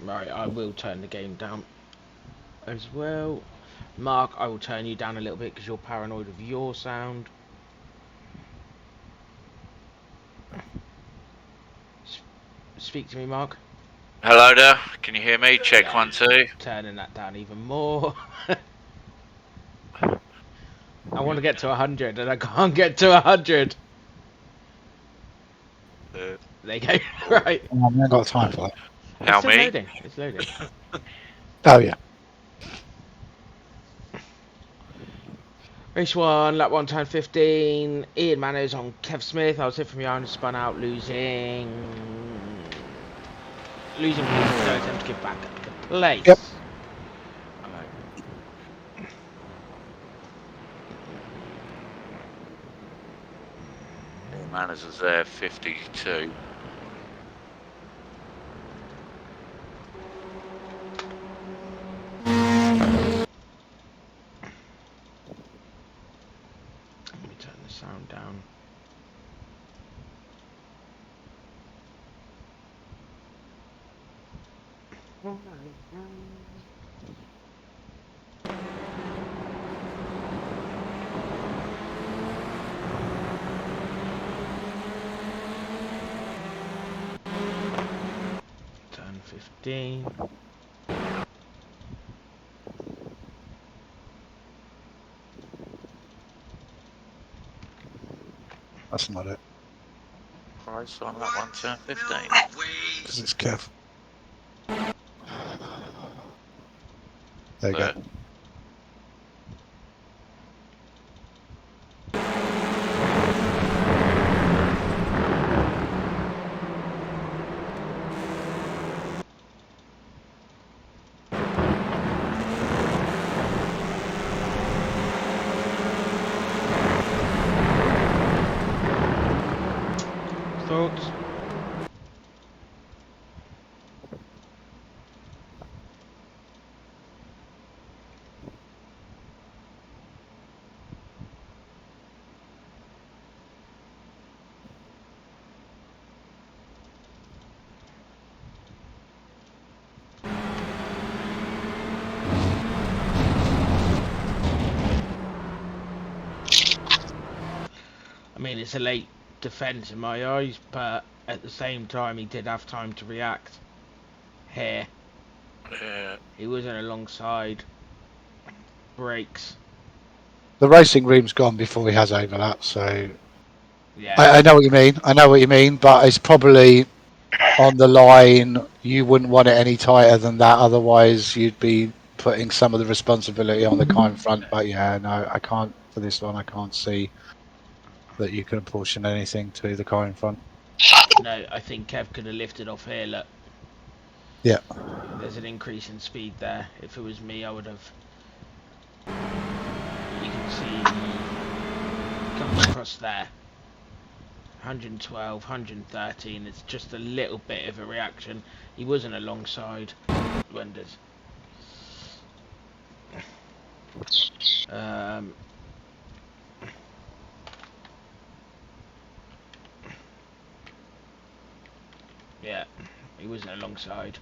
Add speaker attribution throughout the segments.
Speaker 1: Right, I will turn the game down as well. Mark, I will turn you down a little bit because you're paranoid of your sound. Speak to me, Mark.
Speaker 2: Hello there. Can you hear me? Check
Speaker 1: Yeah,
Speaker 2: 1, 2.
Speaker 1: turning that down even more. I want to get to 100 and I can't get to 100. There you go. Right.
Speaker 3: I haven't got time for that.
Speaker 1: It's
Speaker 2: How
Speaker 1: still
Speaker 2: me?
Speaker 1: loading. It's loading.
Speaker 3: Oh yeah.
Speaker 1: Race 1, lap 1, time 15. Ian Manners on Kev Smith. I was hit from behind and spun out, losing position. No attempt to give back the place.
Speaker 3: Yep.
Speaker 2: Manners was there, 52.
Speaker 1: Let me turn the sound down. Turn 15.
Speaker 3: That's not it.
Speaker 2: Price on that one, turn 15.
Speaker 3: Because it's Kev. There you go.
Speaker 1: Thoughts? I mean, it's a late defence in my eyes, but at the same time, he did have time to react. Here,
Speaker 2: Yeah.
Speaker 1: he wasn't alongside. Brakes.
Speaker 3: The racing room's gone before he has overlap, so
Speaker 1: Yeah.
Speaker 3: I know what you mean. I know what you mean, but it's probably on the line. You wouldn't want it any tighter than that, otherwise you'd be putting some of the responsibility on the car in front. But yeah, no, I can't for this one. I can't see that you can apportion anything to the car in front.
Speaker 1: No, I think Kev could have lifted off here. Look,
Speaker 3: Yeah.
Speaker 1: there's an increase in speed there. If it was me, I would have. You can see coming across there. 112, 113. It's just a little bit of a reaction. He wasn't alongside Wenders. Yeah, he wasn't alongside.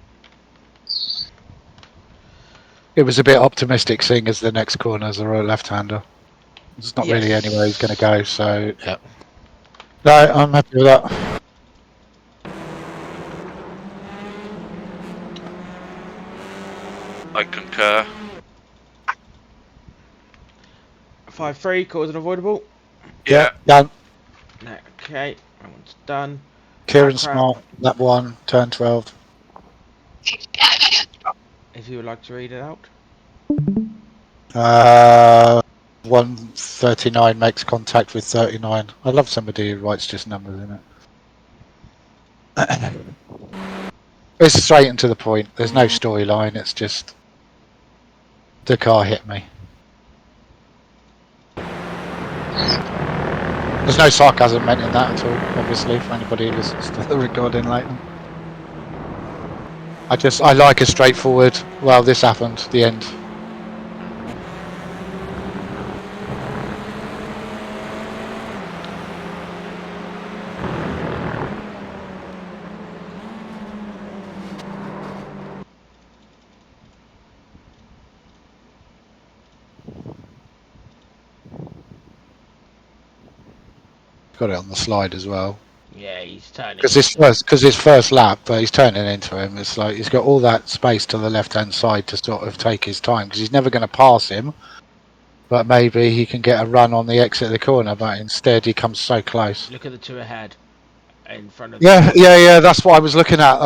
Speaker 3: It was a bit optimistic seeing as the next corner is a left-hander. It's not really anywhere he's going to go, so yeah. No, I'm happy with that.
Speaker 2: I concur.
Speaker 1: 5-3, cause unavoidable.
Speaker 2: Yeah.
Speaker 3: Done.
Speaker 1: Okay, that one's done.
Speaker 3: Kieran
Speaker 1: Crap.
Speaker 3: Smart, lap 1, turn 12.
Speaker 1: If you would like to read it out.
Speaker 3: 139 makes contact with 39. I love somebody who writes just numbers in it. It's straight and to the point. There's no storyline. It's just the car hit me. There's no sarcasm meant in that at all, obviously, for anybody who listens to the recording later. I like a straightforward, well, this happened, the end. got it on the slide as well.
Speaker 1: Yeah, he's turning.
Speaker 3: Because his first lap, but he's turning into him. It's like he's got all that space to the left-hand side to sort of take his time because he's never going to pass him. But maybe he can get a run on the exit of the corner. But instead, he comes so close.
Speaker 1: Look at the two ahead, in front of.
Speaker 3: Yeah. That's what I was looking at.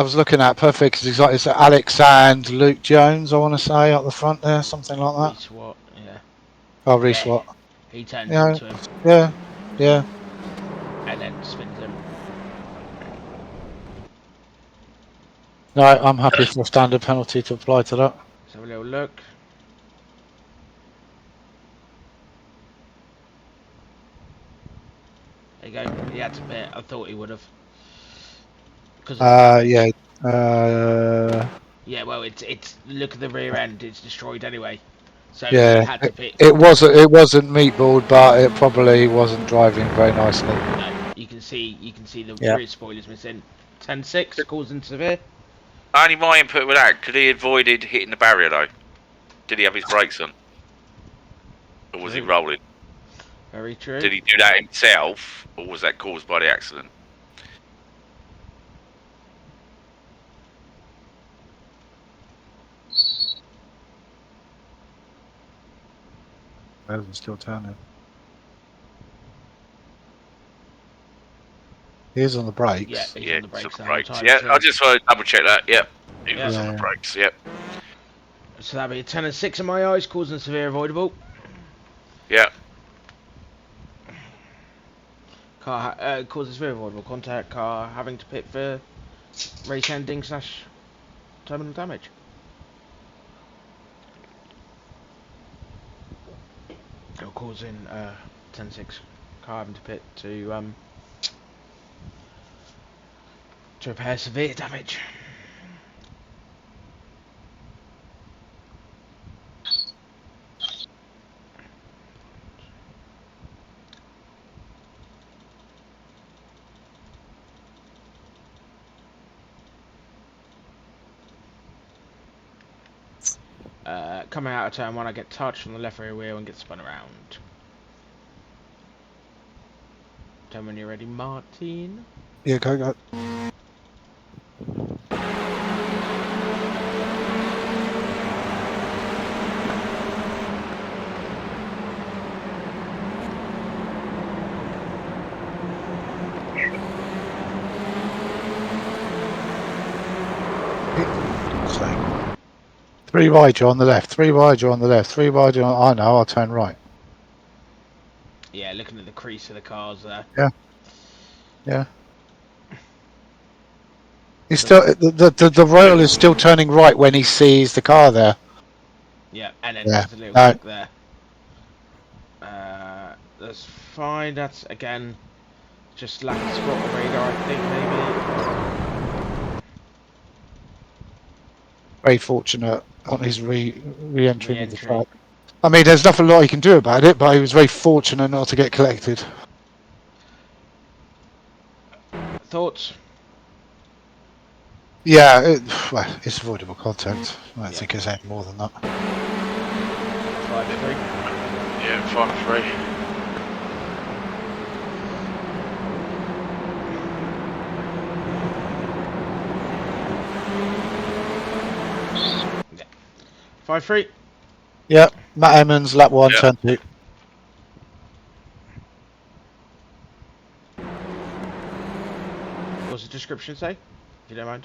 Speaker 3: Perfect. Because it's Alex and Luke Jones. I want to say up the front there, something like that.
Speaker 1: Reese Watt, yeah.
Speaker 3: Oh, Reese Watt.
Speaker 1: He turns
Speaker 3: Yeah.
Speaker 1: into him.
Speaker 3: Yeah.
Speaker 1: And then spins him.
Speaker 3: No, I'm happy for a standard penalty to apply to that.
Speaker 1: Let's have a little look. There you go. He had to pit. I thought he would have. Because of the damage.
Speaker 3: Yeah.
Speaker 1: Yeah, well, it's look at the rear end. It's destroyed anyway. So
Speaker 3: Yeah.
Speaker 1: he had to pit.
Speaker 3: It wasn't meatballed, but it probably wasn't driving very nicely.
Speaker 1: No, you can see the rear spoilers missing. 10-6, causing severe.
Speaker 2: Only my input with that. Could he avoided hitting the barrier though? Did he have his brakes on? Or was he rolling?
Speaker 1: Very true.
Speaker 2: Did he do that himself, or was that caused by the accident?
Speaker 3: Melvin's still turning. He's on the brakes.
Speaker 1: Yeah, he's on the brakes.
Speaker 2: Yeah, I just want to double check that. Yep, he was on the
Speaker 3: Yeah.
Speaker 2: brakes. Yep.
Speaker 1: So that'd be a 10-6 in my eyes, causing severe avoidable.
Speaker 2: Yeah.
Speaker 1: Car causes severe avoidable contact. Car having to pit for race ending / terminal damage. Or causing 10-6. Car having to pit to repair severe damage. Coming out of turn 1, I get touched from the left rear wheel and get spun around. Tell me when you're ready, Martin.
Speaker 3: Yeah, go. Three wide, you're on the left. Three wide, you're on the left. Three wide, you're on... I know, I'll turn right.
Speaker 1: Yeah, looking at the crease of the cars there.
Speaker 3: Yeah. He's still the rail is still turning right when he sees the car there.
Speaker 1: Yeah, and then
Speaker 3: Yeah.
Speaker 1: there's a little kick there. That's fine. That's again just lack of spot radar, I think maybe.
Speaker 3: Very fortunate on his re-entry into the track. I mean, there's nothing a lot he can do about it, but he was very fortunate not to get collected.
Speaker 1: Thoughts?
Speaker 3: Yeah, it's avoidable contact. I don't think it's any more than that.
Speaker 1: 5-3.
Speaker 2: Yeah, 5-3.
Speaker 1: Yeah. 5-3.
Speaker 3: Yeah, Matt Emmons, lap 1, turn 2.
Speaker 1: What's the description say? If you don't mind.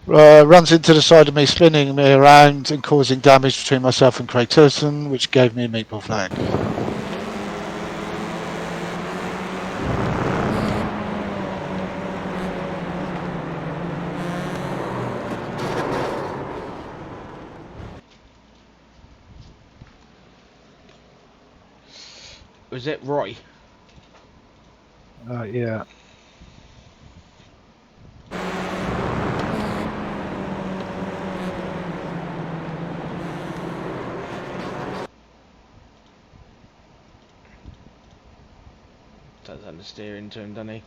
Speaker 3: Runs into the side of me, spinning me around and causing damage between myself and Craig Tilson, which gave me a meatball flag.
Speaker 1: Was it Roy?
Speaker 3: Yeah.
Speaker 1: Does that the steering to him, doesn't he?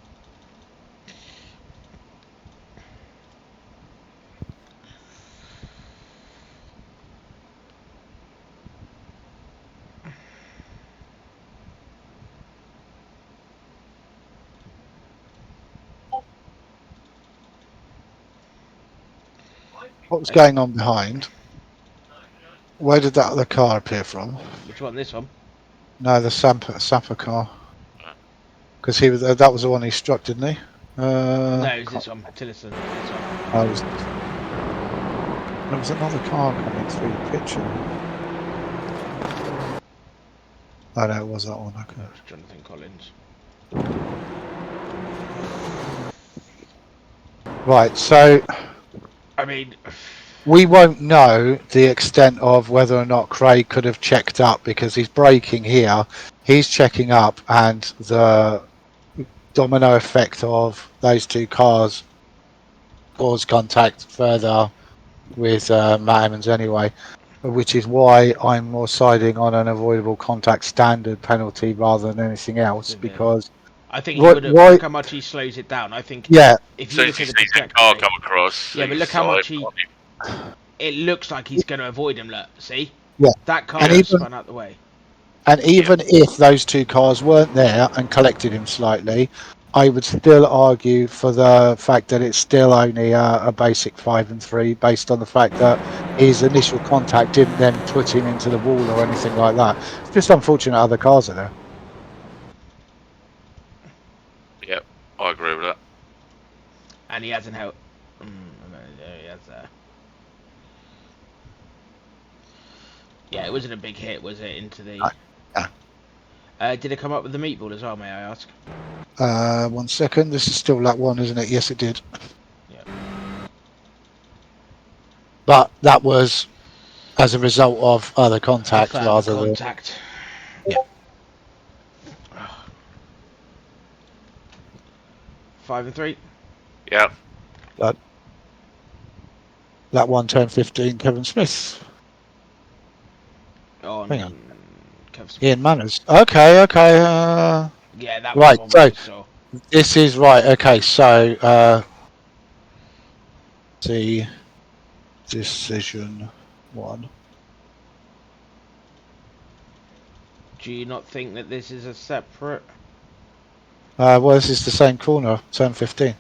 Speaker 3: what was going on behind? Where did that other car appear from?
Speaker 1: Which one? This one?
Speaker 3: No, the sapper car. Because he was that was the one he struck, didn't he?
Speaker 1: No, it's this one. Tillison. This one.
Speaker 3: I was. There was another car coming through the picture. Oh no, it was that one. Okay.
Speaker 1: That was Jonathan Collins.
Speaker 3: Right, so
Speaker 1: I mean,
Speaker 3: we won't know the extent of whether or not Craig could have checked up because he's braking here, he's checking up, and the domino effect of those two cars caused contact further with Matt Emmons anyway, which is why I'm more siding on an avoidable contact standard penalty rather than anything else, because
Speaker 1: I think he would have.
Speaker 3: why,
Speaker 1: Look how much he slows it down. I think
Speaker 3: yeah,
Speaker 1: if
Speaker 2: As
Speaker 1: you
Speaker 2: soon
Speaker 1: look
Speaker 2: as he
Speaker 1: at the
Speaker 2: sees a car
Speaker 1: trajectory,
Speaker 2: come across,
Speaker 1: yeah, but
Speaker 2: he's
Speaker 1: look how much
Speaker 2: side
Speaker 1: he.
Speaker 2: on him.
Speaker 1: It looks like he's going to avoid him. Look, see?
Speaker 3: yeah,
Speaker 1: That car
Speaker 3: and
Speaker 1: just
Speaker 3: even
Speaker 1: spun out the way.
Speaker 3: And even if those two cars weren't there and collected him slightly, I would still argue for the fact that it's still only a basic 5 and 3, based on the fact that his initial contact didn't then put him into the wall or anything like that. It's just unfortunate other cars are there.
Speaker 2: Yep, I agree with that.
Speaker 1: And he hasn't helped. No, he has. Yeah, it wasn't a big hit, was it? Into the. Did it come up with the meatball as well? May I ask?
Speaker 3: 1 second. This is still lap 1, isn't it? Yes, it did.
Speaker 1: Yeah.
Speaker 3: But that was as a result of other contact rather than.
Speaker 1: Contact.
Speaker 3: Yeah.
Speaker 1: 5 and 3.
Speaker 2: Yeah.
Speaker 3: Lap 1, turn 15, Kevin Smith.
Speaker 1: Oh,
Speaker 3: Hang on.
Speaker 1: Kev Smith.
Speaker 3: Ian Manners. Okay.
Speaker 1: Yeah, that
Speaker 3: Right,
Speaker 1: was one
Speaker 3: so
Speaker 1: we just saw.
Speaker 3: this is right. Okay, so the decision 1.
Speaker 1: Do you not think that this is a separate?
Speaker 3: Well, this is the same corner, turn 15.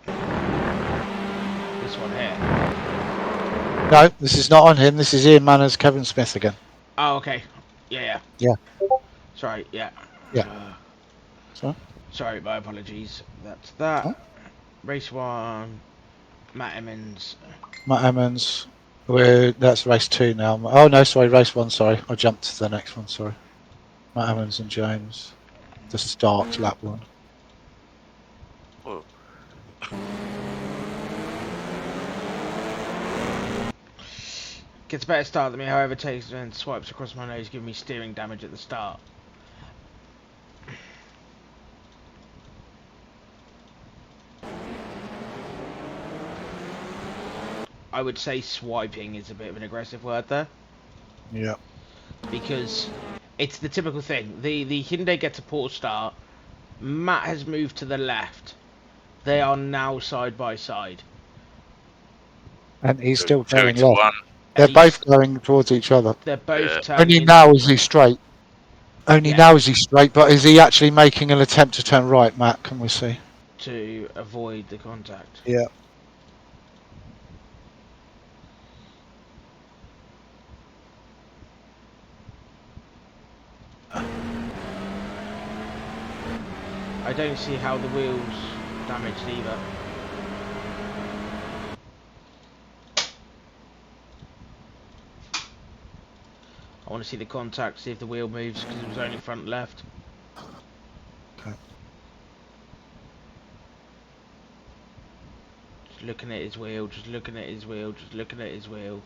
Speaker 1: This one here.
Speaker 3: No, this is not on him. This is Ian Manners, Kevin Smith again.
Speaker 1: Oh, okay. Yeah.
Speaker 3: Yeah.
Speaker 1: Sorry. Yeah.
Speaker 3: Yeah.
Speaker 1: Sorry, my apologies. That's that.
Speaker 3: Huh?
Speaker 1: Race 1. Matt Emmons.
Speaker 3: Matt Emmons. That's race 2 now. Oh no, sorry, race 1. Sorry, I jumped to the next one. Sorry. Matt Emmons and James. The start lap 1.
Speaker 2: Oh.
Speaker 1: Gets a better start than me, however, takes and swipes across my nose, giving me steering damage at the start. I would say swiping is a bit of an aggressive word there.
Speaker 3: Yeah.
Speaker 1: Because it's the typical thing. The Hyundai gets a poor start. Matt has moved to the left. They are now side by side.
Speaker 3: And he's still
Speaker 2: 2
Speaker 3: turning
Speaker 2: to
Speaker 3: left.
Speaker 2: 1.
Speaker 3: They're
Speaker 1: And
Speaker 3: both going towards each other.
Speaker 1: They're both
Speaker 2: Yeah.
Speaker 1: turning
Speaker 3: Only
Speaker 1: into
Speaker 3: now
Speaker 1: the
Speaker 3: is he
Speaker 1: right.
Speaker 3: straight. Only
Speaker 1: Yeah.
Speaker 3: now is he straight, but is he actually making an attempt to turn right, Matt? Can we see?
Speaker 1: To avoid the contact.
Speaker 3: Yeah.
Speaker 1: I don't see how the wheels damaged either. I want to see the contact, see if the wheel moves, because it was only front left.
Speaker 3: Okay.
Speaker 1: Just looking at his wheel, just looking at his wheel, just looking at his wheel.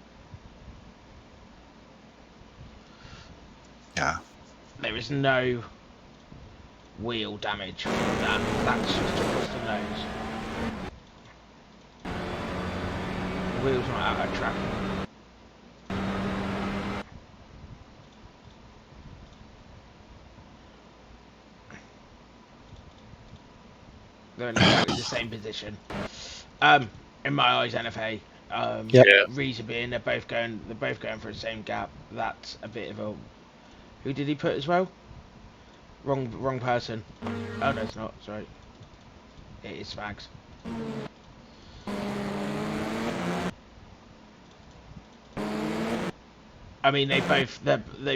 Speaker 3: Yeah.
Speaker 1: There is no wheel damage from that. That's just across the nose. The wheel's not out of track. They're in exactly the same position. In my eyes, NFA.
Speaker 3: Yep.
Speaker 2: Yeah.
Speaker 1: Reason being, they're both going for the same gap. That's a bit of a. Who did he put as well? Wrong person. Oh no, it's not. Sorry. It is Smags. I mean, they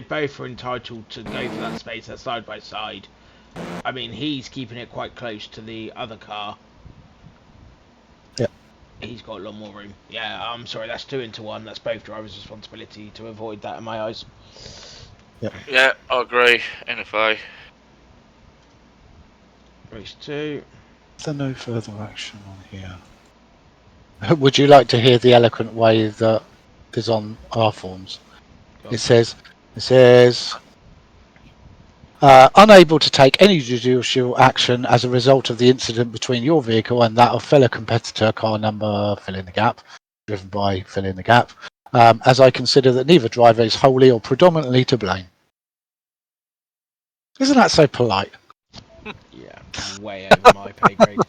Speaker 1: both are entitled to go for that space. They're side by side. I mean, he's keeping it quite close to the other car.
Speaker 3: Yeah.
Speaker 1: He's got a lot more room. Yeah, I'm sorry, that's 2 into 1. That's both drivers' responsibility to avoid that in my eyes.
Speaker 2: Yeah, I agree. NFA.
Speaker 1: Race 2.
Speaker 3: Is there no further action on here? Would you like to hear the eloquent way that is on our forms?
Speaker 1: Go
Speaker 3: It
Speaker 1: on.
Speaker 3: says, unable to take any judicial action as a result of the incident between your vehicle and that of fellow competitor car number fill in the gap, driven by fill in the gap, as I consider that neither driver is wholly or predominantly to blame. Isn't that so polite?
Speaker 1: Yeah, way over my pay grade.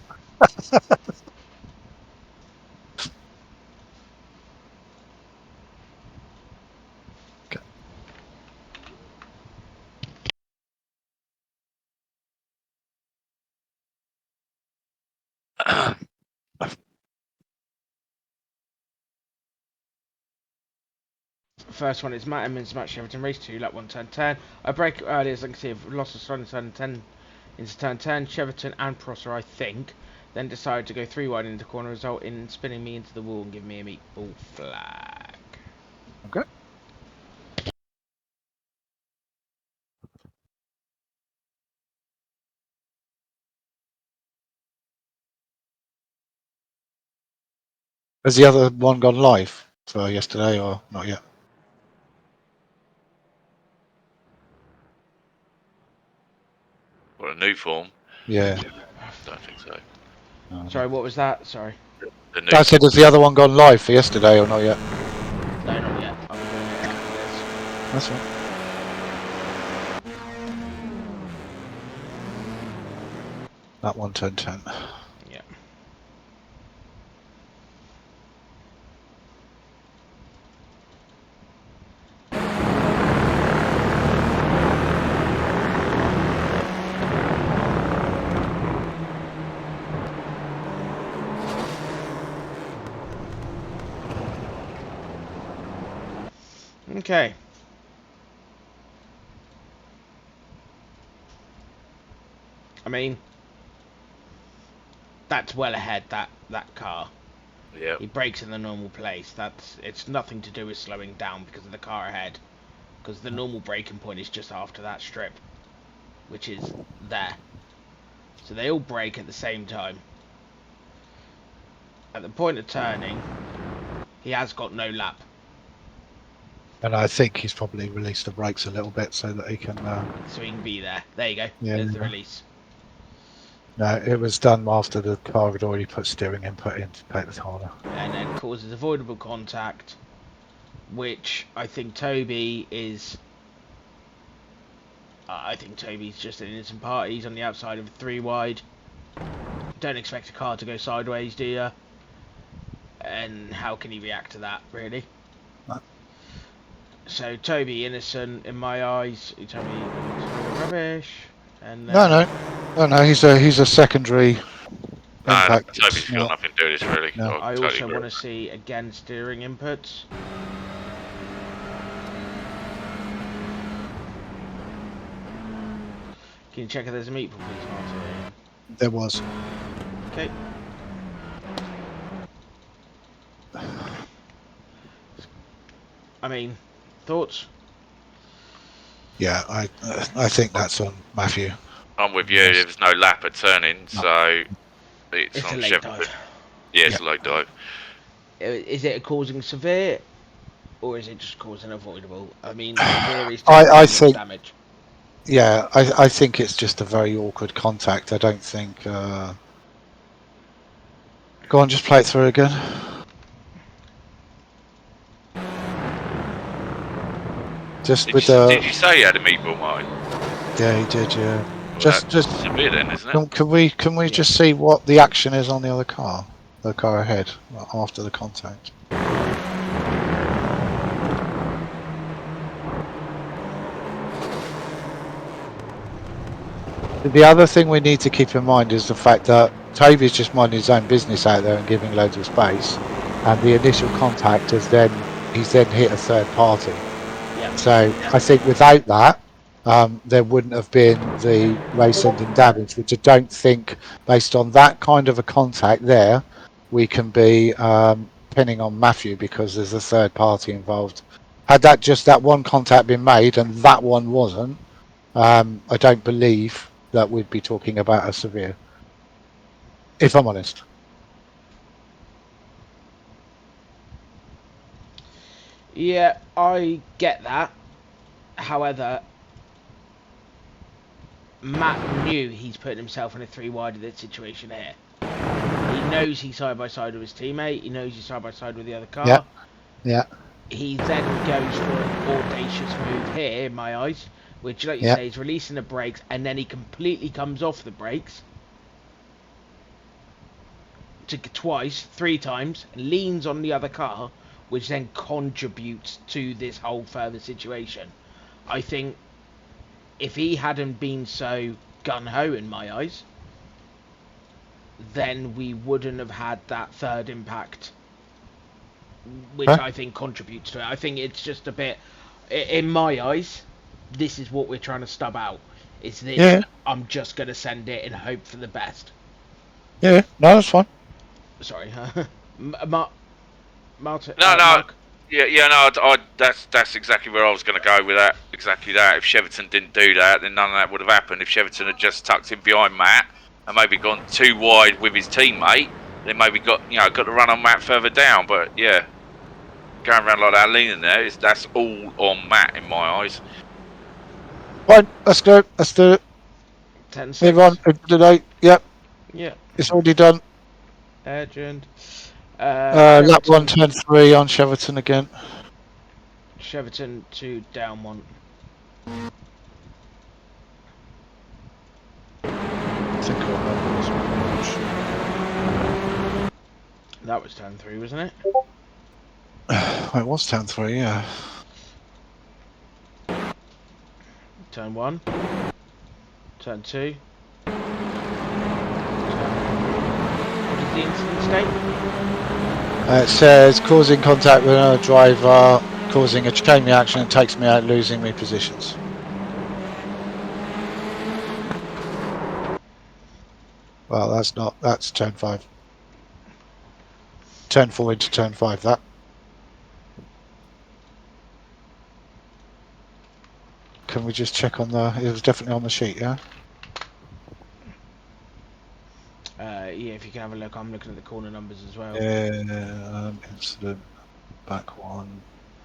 Speaker 1: First one is Matt Emmons, Matt Shepperton, race 2, lap 1, turn 10. I break early, as I can see, I've lost a strong turn 10 into turn 10. Shepperton and Prosser, I think, then decided to go 3 wide into the corner, result in spinning me into the wall and giving me a meatball flag.
Speaker 3: Okay. Has the other one gone live for yesterday or not yet?
Speaker 2: What, a new form?
Speaker 3: Yeah.
Speaker 2: Don't think so.
Speaker 1: Sorry, what was that? Sorry.
Speaker 2: The new
Speaker 3: I said, has the other one gone live for yesterday or not yet?
Speaker 1: No, not yet. I'm doing it after this.
Speaker 3: That's right. That one turned 10.
Speaker 1: Yeah. Okay. I mean, that's well ahead, that car.
Speaker 2: Yeah.
Speaker 1: He brakes in the normal place. It's nothing to do with slowing down because of the car ahead. Because the normal braking point is just after that strip, which is there. So they all brake at the same time. At the point of turning, he has got no lap.
Speaker 3: And I think he's probably released the brakes a little bit so that he can.
Speaker 1: So he can be there. There you go.
Speaker 3: Yeah,
Speaker 1: There's the
Speaker 3: yeah.
Speaker 1: release.
Speaker 3: No, it was done after the car had already put steering input in to take the corner.
Speaker 1: And then causes avoidable contact, which I think Toby is. I think Toby's just an innocent party. He's on the outside of a 3 wide. Don't expect a car to go sideways, do you? And how can he react to that, really?
Speaker 3: No.
Speaker 1: So Toby, innocent in my eyes. He told me it's rubbish. And
Speaker 3: No. He's a secondary impact.
Speaker 2: Toby's got nothing to do with this, really.
Speaker 3: No.
Speaker 1: I also want to see again steering inputs. Can you check if there's a meatball, please, Martin?
Speaker 3: There was.
Speaker 1: Okay. I mean, thoughts?
Speaker 3: Yeah, I think that's on Matthew.
Speaker 2: I'm with you. There was no lap at turning, so it's
Speaker 1: a
Speaker 2: on
Speaker 1: late
Speaker 2: Shepperton.
Speaker 1: dive.
Speaker 2: Yeah, it's a late dive.
Speaker 1: Is it causing severe, or is it just causing avoidable? I mean, severe is
Speaker 3: I
Speaker 1: taking
Speaker 3: think
Speaker 1: damage.
Speaker 3: Yeah, I think it's just a very awkward contact. I don't think. Go on, just play it through again. Just
Speaker 2: Did
Speaker 3: with
Speaker 2: did you say you had a meatball, Martin?
Speaker 3: Yeah, he did. Yeah.
Speaker 2: Well,
Speaker 3: just
Speaker 2: severe then, isn't it?
Speaker 3: can we just see what the action is on the other car, the car ahead after the contact? The other thing we need to keep in mind is the fact that Toby's just minding his own business out there and giving loads of space, and the initial contact is he's then hit a third party.
Speaker 1: Yeah.
Speaker 3: So I think without that, there wouldn't have been the race-ending damage, which I don't think, based on that kind of a contact there, we can be pinning on Matthew because there's a third party involved. Had that just that one contact been made and that one wasn't, I don't believe that we'd be talking about a severe, if I'm honest.
Speaker 1: Yeah, I get that. However, Matt knew he's putting himself in a 3 wide in this situation here. He knows he's side by side with his teammate. He knows he's side by side with the other car.
Speaker 3: Yeah. Yeah.
Speaker 1: He then goes for an audacious move here, in my eyes, which, like you
Speaker 3: Yeah.
Speaker 1: say, is releasing the brakes, and then he completely comes off the brakes twice, 3 times, leans on the other car, which then contributes to this whole further situation. I think if he hadn't been so gun-ho in my eyes, then we wouldn't have had that third impact, which I think contributes to it. I think it's just a bit, in my eyes, this is what we're trying to stub out. Is this,
Speaker 3: Yeah.
Speaker 1: I'm just going to send it and hope for the best.
Speaker 3: Yeah. No, that's fine.
Speaker 1: Sorry. Martin,
Speaker 2: No,
Speaker 1: Mark?
Speaker 2: that's exactly where I was going to go with that. Exactly that. If Cheverton didn't do that, then none of that would have happened. If Cheverton had just tucked in behind Matt and maybe gone 2 wide with his teammate, then maybe got the run on Matt further down. But yeah, going around like that, leaning there, that's all on Matt in my eyes.
Speaker 3: Fine, let's go. Let's do it.
Speaker 1: 10-6.
Speaker 3: Move on today. Yep.
Speaker 1: Yeah.
Speaker 3: It's already done.
Speaker 1: Legend.
Speaker 3: Lap 1, turn 3 on Cheverton again.
Speaker 1: Cheverton to down 1.
Speaker 3: I think I remember this one.
Speaker 1: That was turn 3, wasn't it?
Speaker 3: It was turn 3, yeah.
Speaker 1: Turn 1. Turn 2. What does the incident state?
Speaker 3: It says causing contact with another driver, causing a chain reaction and takes me out, losing me positions. Well, that's turn 5. Turn 4 into turn 5, that. Can we just check on the, it was definitely on the sheet, yeah?
Speaker 1: Yeah, if you can have a look, I'm looking at the corner numbers as well.
Speaker 3: Incident, back 1,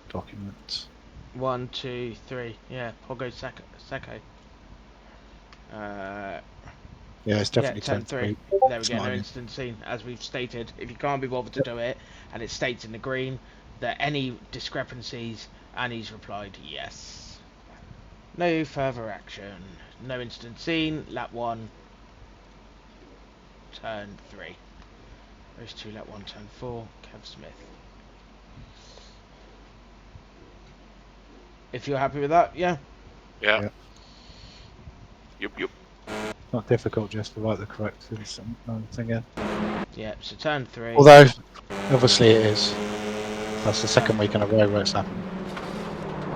Speaker 3: documents.
Speaker 1: 1, 2, 3. Yeah, Pogo Seko.
Speaker 3: Yeah, it's definitely
Speaker 1: turn 3. There we
Speaker 3: It's
Speaker 1: go, no
Speaker 3: mine.
Speaker 1: incident scene. As we've stated, if you can't be bothered to do it, and it states in the green that any discrepancies, and he's replied yes. No further action. No incident scene. Lap 1. Turn 3. Race 2, lap 1, turn 4. Kev Smith. If you're happy with that, yeah.
Speaker 2: Yeah. Yep.
Speaker 3: Not difficult just to write the correct thing in.
Speaker 1: Yeah, so turn 3.
Speaker 3: Although, obviously it is. That's the second week in a row where it's happened.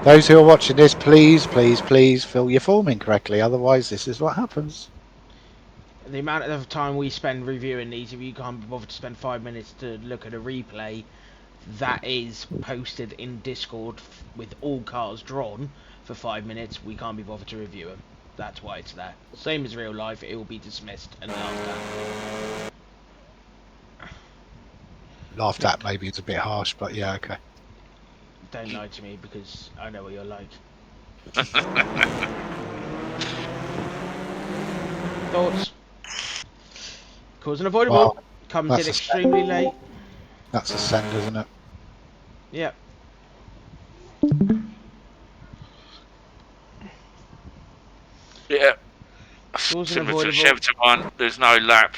Speaker 3: Those who are watching this, please fill your form in correctly. Otherwise, this is what happens.
Speaker 1: The amount of time we spend reviewing these, if you can't be bothered to spend 5 minutes to look at a replay that is posted in Discord with all cars drawn for 5 minutes, we can't be bothered to review them. That's why it's there. Same as real life, it will be dismissed and laughed at.
Speaker 3: Laughed at maybe it's a bit harsh, but yeah, okay.
Speaker 1: Don't lie to me because I know what you're like. Thoughts? Cause unavoidable.
Speaker 3: Well,
Speaker 1: Comes in extremely late.
Speaker 3: That's a send, isn't it?
Speaker 1: Yep.
Speaker 2: Yeah.
Speaker 1: Cause
Speaker 2: Similar to the
Speaker 1: unavoidable.
Speaker 2: Cheverton one, there's no lap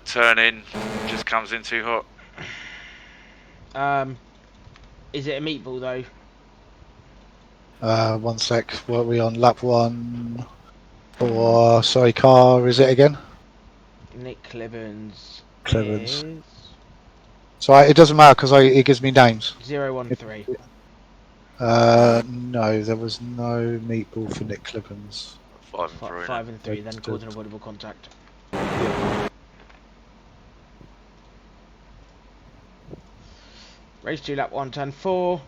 Speaker 2: turn in, just comes in too hot.
Speaker 1: Is it a meatball though?
Speaker 3: 1 sec. What are we on? Lap 1. Or sorry, car is it again?
Speaker 1: Nick Clibbins.
Speaker 3: Clibbins.
Speaker 1: Is
Speaker 3: So it doesn't matter because it gives me names.
Speaker 1: 013.
Speaker 3: No, there was no meatball for Nick Clibbins.
Speaker 2: 5 and 3 then.
Speaker 1: 5 and 3, then causing avoidable contact. Race 2, lap 1, turn 4.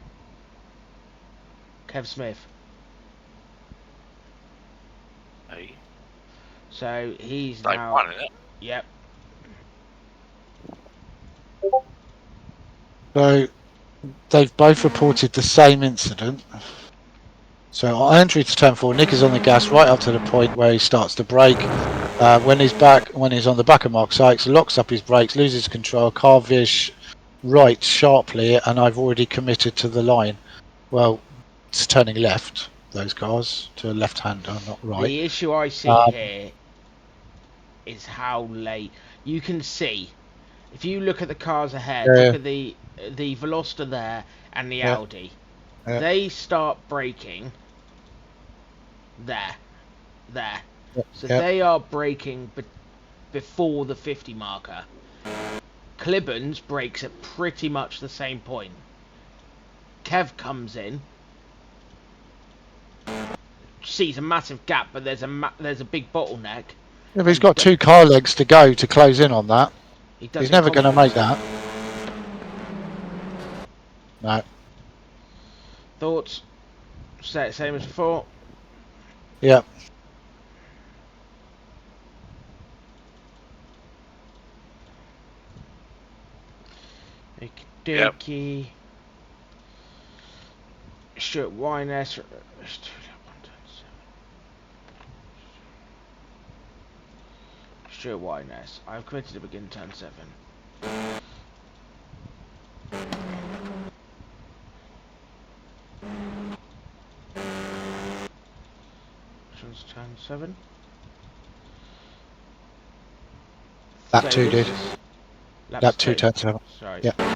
Speaker 1: Kev Smith.
Speaker 2: Hey,
Speaker 1: So he's
Speaker 2: they
Speaker 1: now.
Speaker 2: won, isn't it?
Speaker 1: Yep.
Speaker 3: So they've both reported the same incident. So on entry to turn 4, Nick is on the gas right up to the point where he starts to brake. When he's on the back of Mark Sykes, locks up his brakes, loses control, car veers right sharply, and I've already committed to the line. Well, it's turning left, those cars, to a left-hander, not right.
Speaker 1: The issue I see here is how late. You can see, if you look at the cars ahead, look at the Veloster there and the Audi. They start braking there. So they are braking before the 50 marker. Clibbins brakes at pretty much the same point. Kev comes in, sees a massive gap, but there's a big bottleneck.
Speaker 3: Yeah, but he's got 2 car lengths to go to close in on that. He's never going to make that. No.
Speaker 1: Thoughts? Same as before?
Speaker 3: Yeah.
Speaker 1: Okie Stuart Wyness. Stuart Wyness. I've committed to begin turn 7. Turn 7.
Speaker 3: Lap 2 did. Lap 2 turn 7.
Speaker 1: Sorry.
Speaker 3: Yeah.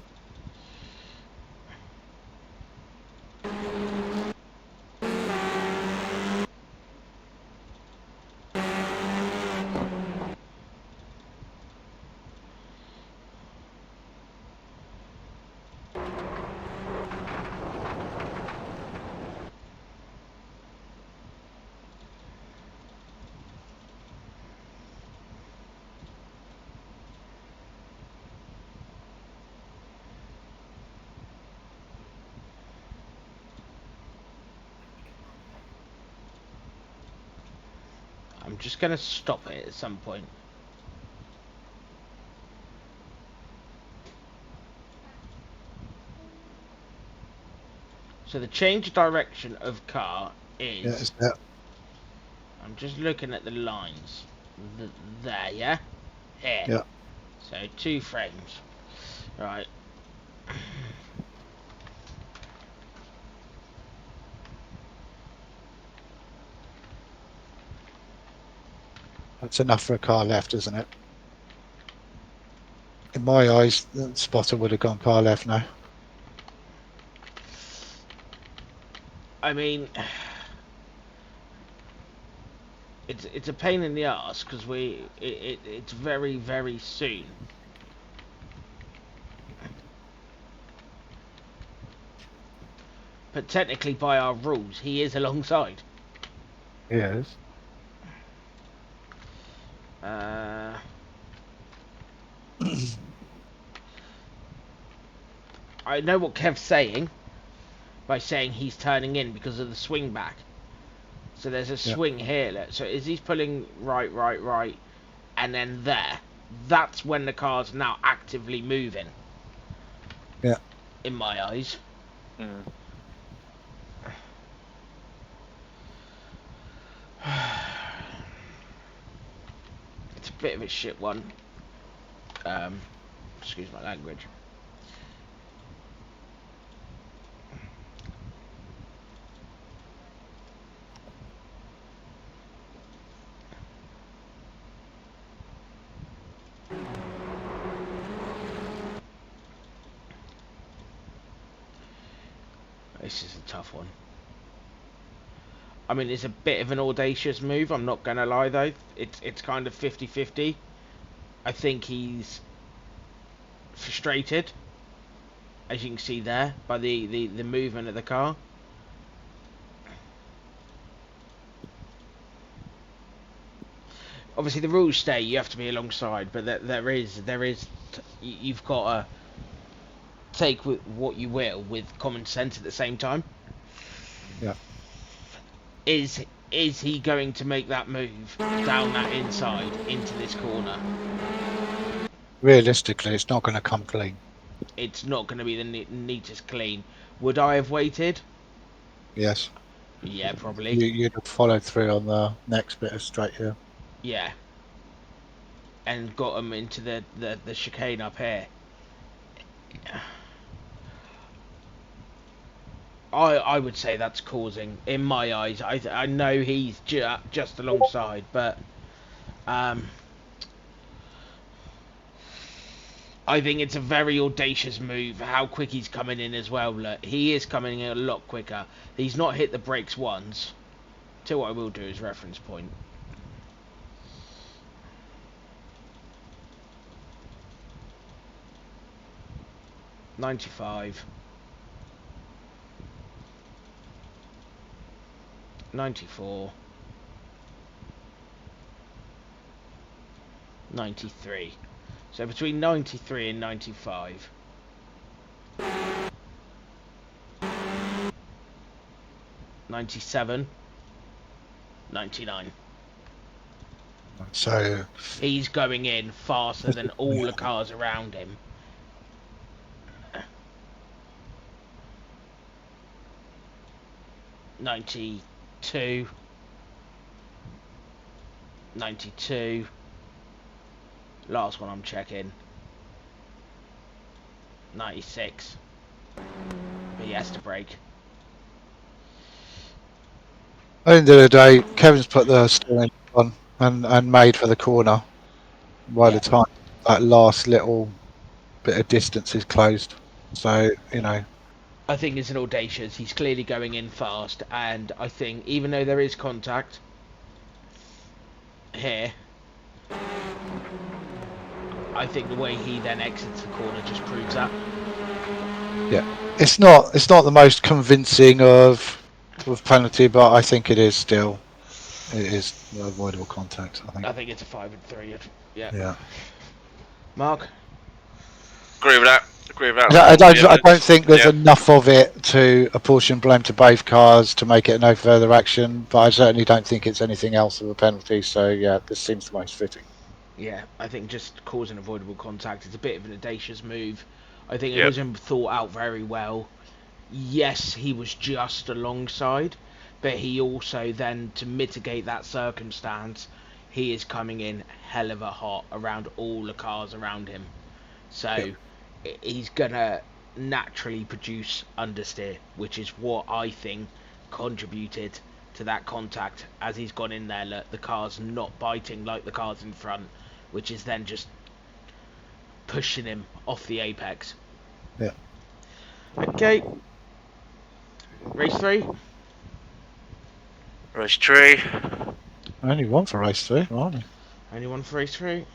Speaker 1: I'm just going to stop it at some point. So the change of direction of car is...
Speaker 3: Yeah.
Speaker 1: I'm just looking at the lines. There, yeah? Here.
Speaker 3: Yeah.
Speaker 1: So 2 frames. Right.
Speaker 3: That's enough for a car left, isn't it? In my eyes, the spotter would have gone car left now.
Speaker 1: I mean... It's a pain in the arse because it's very, very soon. But technically, by our rules, he is alongside.
Speaker 3: Yes.
Speaker 1: I know what Kev's saying by saying he's turning in because of the swing back. So there's a swing here. So is he pulling right, and then there? That's when the car's now actively moving.
Speaker 3: Yeah.
Speaker 1: In my eyes. It's a bit of a shit one. Excuse my language. This is a tough one. I mean, it's a bit of an audacious move, I'm not going to lie though. It's kind of 50-50. I think he's frustrated, as you can see there, by the movement of the car. obviously the rules stay. You have to be alongside, but you've got to take what you will with common sense at the same time.
Speaker 3: Yeah.
Speaker 1: Is he going to make that move down that inside into this corner?
Speaker 3: Realistically, it's not going to come clean.
Speaker 1: It's not going to be the neatest clean. Would I have waited?
Speaker 3: Yes.
Speaker 1: Yeah, probably.
Speaker 3: You'd have followed through on the next bit of straight here.
Speaker 1: Yeah. And got him into the chicane up here. I would say that's causing, in my eyes. I know he's just alongside, but I think it's a very audacious move. How quick he's coming in as well. Look, he is coming in a lot quicker. He's not hit the brakes once. Till what I will do is reference point. $95. 94. 93. So between 93 and 95. $97. 99.
Speaker 3: So
Speaker 1: he's going in faster than all the cars around him. $92. 92. Last one I'm checking. 96. But he has to brake.
Speaker 3: at the end of the day, Kevin's put the steering on and made for the corner. By the time that last little bit of distance is closed, so
Speaker 1: I think it's an audacious. He's clearly going in fast, and I think even though there is contact here, I think the way he then exits the corner just proves that.
Speaker 3: Yeah, it's not the most convincing of penalty, but I think it is still avoidable contact.
Speaker 1: I think it's a 5 and 3.
Speaker 3: Yeah.
Speaker 1: Mark.
Speaker 2: Agree with that.
Speaker 3: I don't think there's enough of it to apportion blame to both cars to make it no further action, but I certainly don't think it's anything else of a penalty. So yeah, this seems the most fitting.
Speaker 1: Yeah, I think just causing avoidable contact is a bit of an audacious move. I think it wasn't thought out very well. Yes, he was just alongside, but he also then, to mitigate that circumstance, he is coming in hell of a hot around all the cars around him. So he's gonna naturally produce understeer, which is what I think contributed to that contact. As he's gone in there, look, the car's not biting like the cars in front, which is then just pushing him off the apex.
Speaker 3: Yeah.
Speaker 1: Okay. Race 3.
Speaker 2: Race 3.
Speaker 3: Only one for race 3, aren't we?
Speaker 1: Only one for race 3.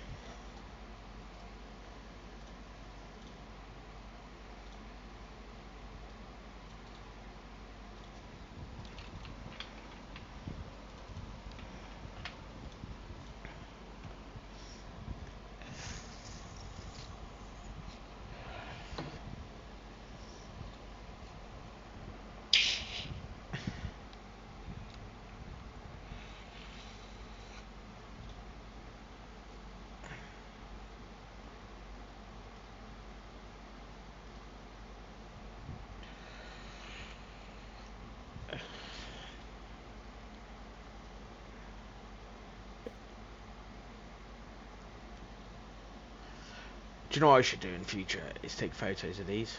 Speaker 1: Do you know what I should do in future? Is take photos of these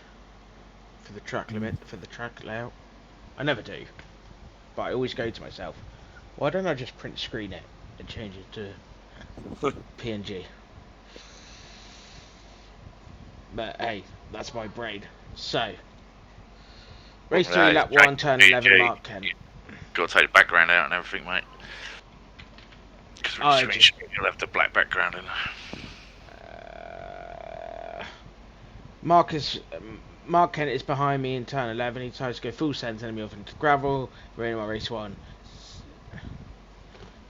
Speaker 1: for the track limit, for the track layout. I never do, but I always go to myself, why don't I just print screen it and change it to PNG? But hey, that's my brain. So, race 3, lap 1, turn 11, Mark Kent.
Speaker 2: Got to take the background out and everything, mate. Because you'll have the black background in there.
Speaker 1: Mark Kent is behind me in turn 11. He tries to go full send, sending me off into gravel. We're in my race 1.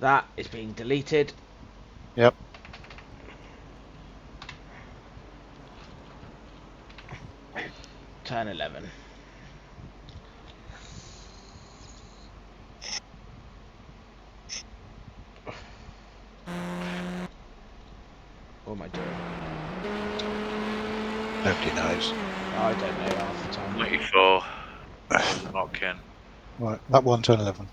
Speaker 1: That is being deleted.
Speaker 3: Yep.
Speaker 1: Turn 11. What am I doing?
Speaker 3: Nobody knows.
Speaker 1: I don't know half the time.
Speaker 2: 94. Not Ken.
Speaker 3: Right, that one, turn 11.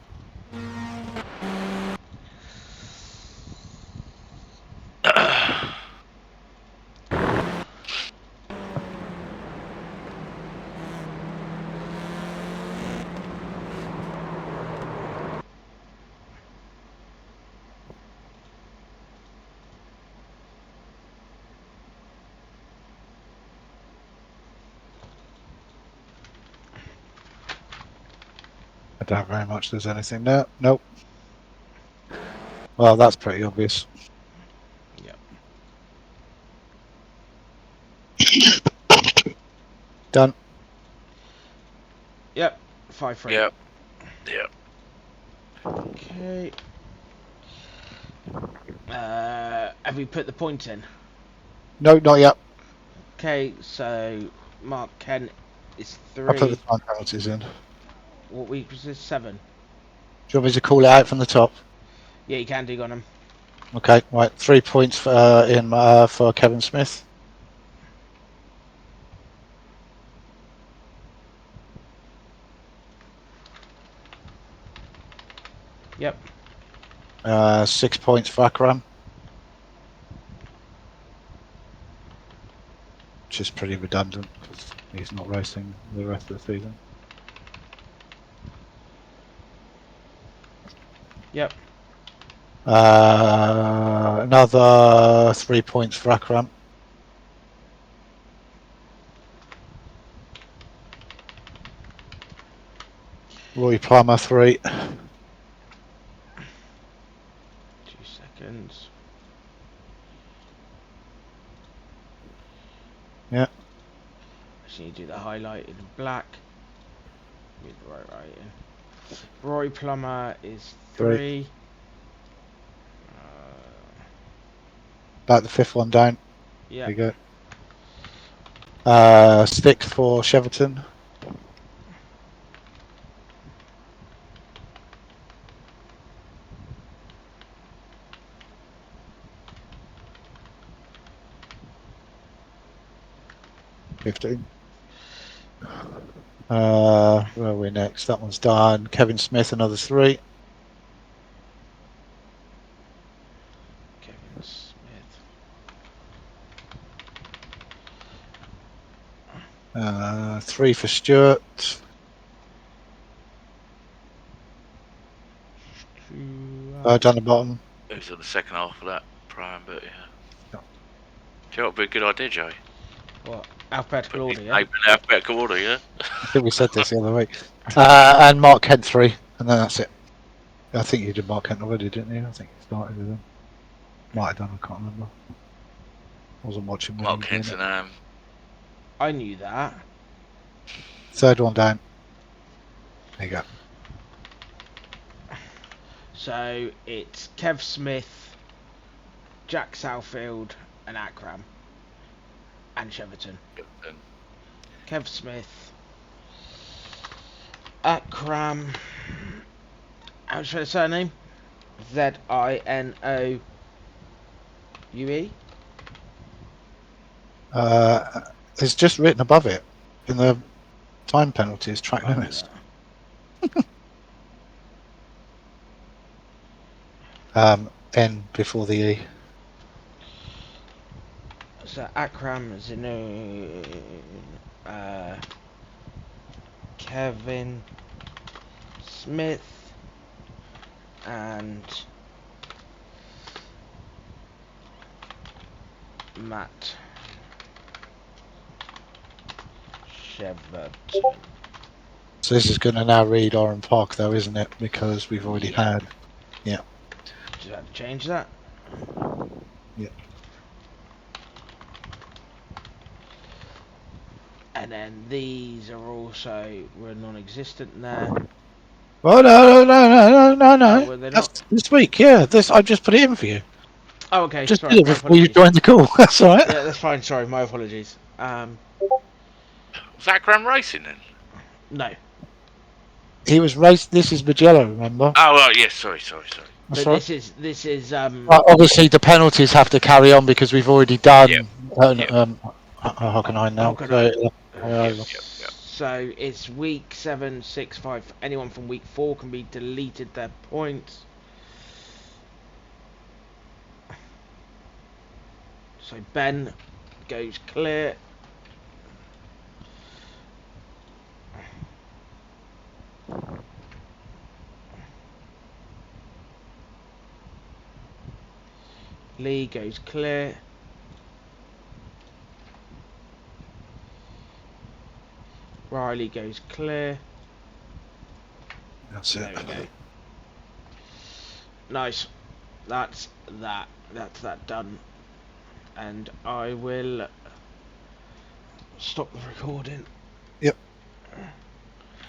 Speaker 3: I doubt very much there's anything there. Nope. Well, that's pretty obvious. Done.
Speaker 1: Yep. 5-3.
Speaker 2: Yep. Yep.
Speaker 1: Okay. Have we put the point in?
Speaker 3: No, not yet.
Speaker 1: Okay, so Mark Kent is
Speaker 3: I put the
Speaker 1: 3.
Speaker 3: time penalties in.
Speaker 1: What week was this? 7.
Speaker 3: Do you want me to call it out from the top?
Speaker 1: Yeah, you can do on him.
Speaker 3: Okay, right. 3 points for Kevin Smith.
Speaker 1: Yep.
Speaker 3: 6 points for Akram. Which is pretty redundant because he's not racing the rest of the season.
Speaker 1: Yep.
Speaker 3: Another 3 points for Akram. Roy Plummer 3.
Speaker 1: 2 seconds.
Speaker 3: Yeah.
Speaker 1: Actually, you do the highlight in black. With the right in. Roy Plummer is 3.
Speaker 3: About the 5th one down.
Speaker 1: Yeah.
Speaker 3: There you go. Stick for Cheverton. $15. Where are we next? That one's done. Kevin Smith, another 3.
Speaker 1: Kevin Smith.
Speaker 3: 3 for Stewart.
Speaker 1: 2.
Speaker 3: Down the bottom.
Speaker 2: It was on the second half of that prime, but yeah.
Speaker 3: Yeah.
Speaker 2: Do you know what would be a good idea, Joey?
Speaker 1: What? Alphabetical
Speaker 2: Put
Speaker 1: order,
Speaker 2: his
Speaker 1: yeah?
Speaker 2: name in alphabetical order, yeah?
Speaker 3: I think we said this the other week. And Mark Kent 3, and then that's it. I think you did Mark Kent already, didn't you? I think you started with him. Might have done, I can't remember. Wasn't watching when
Speaker 2: Mark
Speaker 3: you were doing
Speaker 2: Henson,
Speaker 3: it.
Speaker 1: I knew that.
Speaker 3: 3rd one down. There you go.
Speaker 1: So it's Kev Smith, Jack Southfield, and Akram. And Cheverton. Kev Smith, Akram. How should I say her name? Zinoue.
Speaker 3: It's just written above it in the time penalties, track
Speaker 1: I knew
Speaker 3: limits.
Speaker 1: that.
Speaker 3: N before the E.
Speaker 1: So Akram, Zinoue, Kevin Smith, and Matt Cheverton.
Speaker 3: So this is going to now read Oran Park, though, isn't it? Because we've already had. Yeah.
Speaker 1: Do you have to change that?
Speaker 3: Yeah.
Speaker 1: And then these are also were non-existent there.
Speaker 3: Oh no!
Speaker 1: Oh, were they
Speaker 3: That's
Speaker 1: not?
Speaker 3: this week. Yeah, this I just put it in for you.
Speaker 1: Oh, okay.
Speaker 3: Just
Speaker 1: Sorry,
Speaker 3: did it
Speaker 1: my
Speaker 3: before you
Speaker 1: apologies.
Speaker 3: joined the call. That's all right.
Speaker 1: Yeah, that's fine. Sorry, my apologies.
Speaker 2: Was that Grand Racing then?
Speaker 1: No,
Speaker 3: He was raced. This is Mugello, remember?
Speaker 2: Oh, right, yes, sorry.
Speaker 3: That's
Speaker 1: but
Speaker 3: right.
Speaker 1: this is
Speaker 3: Obviously, the penalties have to carry on because we've already
Speaker 2: Yep,
Speaker 3: done
Speaker 2: yep,
Speaker 3: Hockenheim now.
Speaker 1: Hockenheim.
Speaker 2: yep.
Speaker 1: So it's week 7, 6, 5. Anyone from week 4 can be deleted their points. So Ben goes clear. Lee goes clear. Riley goes clear.
Speaker 3: That's
Speaker 1: There
Speaker 3: it.
Speaker 1: we go. Nice. That's that. That's that done. And I will stop the recording.
Speaker 3: Yep.